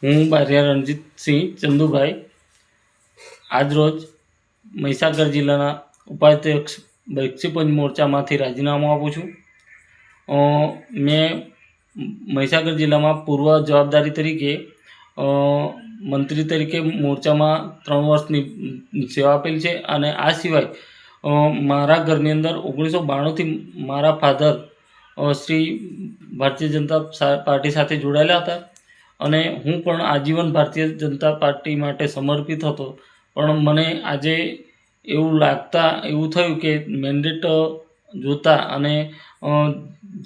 હું બારિયા રણજીતસિંહ ચંદુભાઈ આજરોજ મહીસાગર જિલ્લાના ઉપાધ્યક્ષ બક્ષીપંચ મોરચામાંથી રાજીનામું આપું છું। મેં મહીસાગર જિલ્લામાં પૂર્વ જવાબદારી તરીકે મંત્રી તરીકે મોરચામાં 3 વર્ષની સેવા આપેલી છે અને આ સિવાય મારા ઘરની અંદર 1992થી મારા ફાધર શ્રી ભારતીય જનતા પાર્ટી સાથે જોડાયેલા હતા અને હું પણ આજીવન ભારતીય જનતા પાર્ટી માટે સમર્પિત હતો। પણ મને આજે એવું થયું કે મેન્ડેટ જોતા અને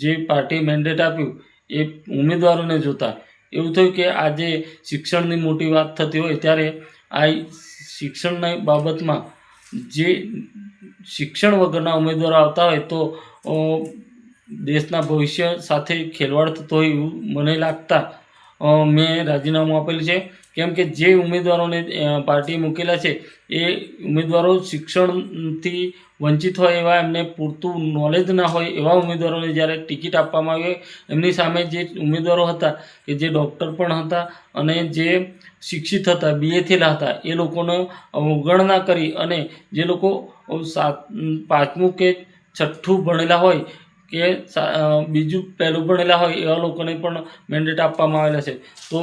જે પાર્ટી મેન્ડેટ આપ્યું એ ઉમેદવારોને જોતા એવું થયું કે આજે શિક્ષણની મોટી વાત થતી હોય ત્યારે આ શિક્ષણની બાબતમાં જે શિક્ષણ વગરના ઉમેદવારો આવતા હોય તો દેશના ભવિષ્ય સાથે ખેલવાડ થતો હોય એવું મને લાગતા મેં રાજીનામું આપેલું છે। કેમ કે જે ઉમેદવારોને પાર્ટીએ મૂકેલા છે એ ઉમેદવારો શિક્ષણથી વંચિત હોય એવા, એમને પૂરતું નોલેજ ના હોય એવા ઉમેદવારોને જ્યારે ટિકિટ આપવામાં આવી હોય એમની સામે જે ઉમેદવારો હતા કે જે ડૉક્ટર પણ હતા અને જે શિક્ષિત હતા, BA થયેલા હતા, એ લોકોનો અવગણના કરી અને જે લોકો 5મું કે 6ઠ્ઠું ભણેલા હોય કે બીજું પહેલું ભણેલા હોય એવા લોકોને પણ મેન્ડેટ આપવામાં આવેલા છે। તો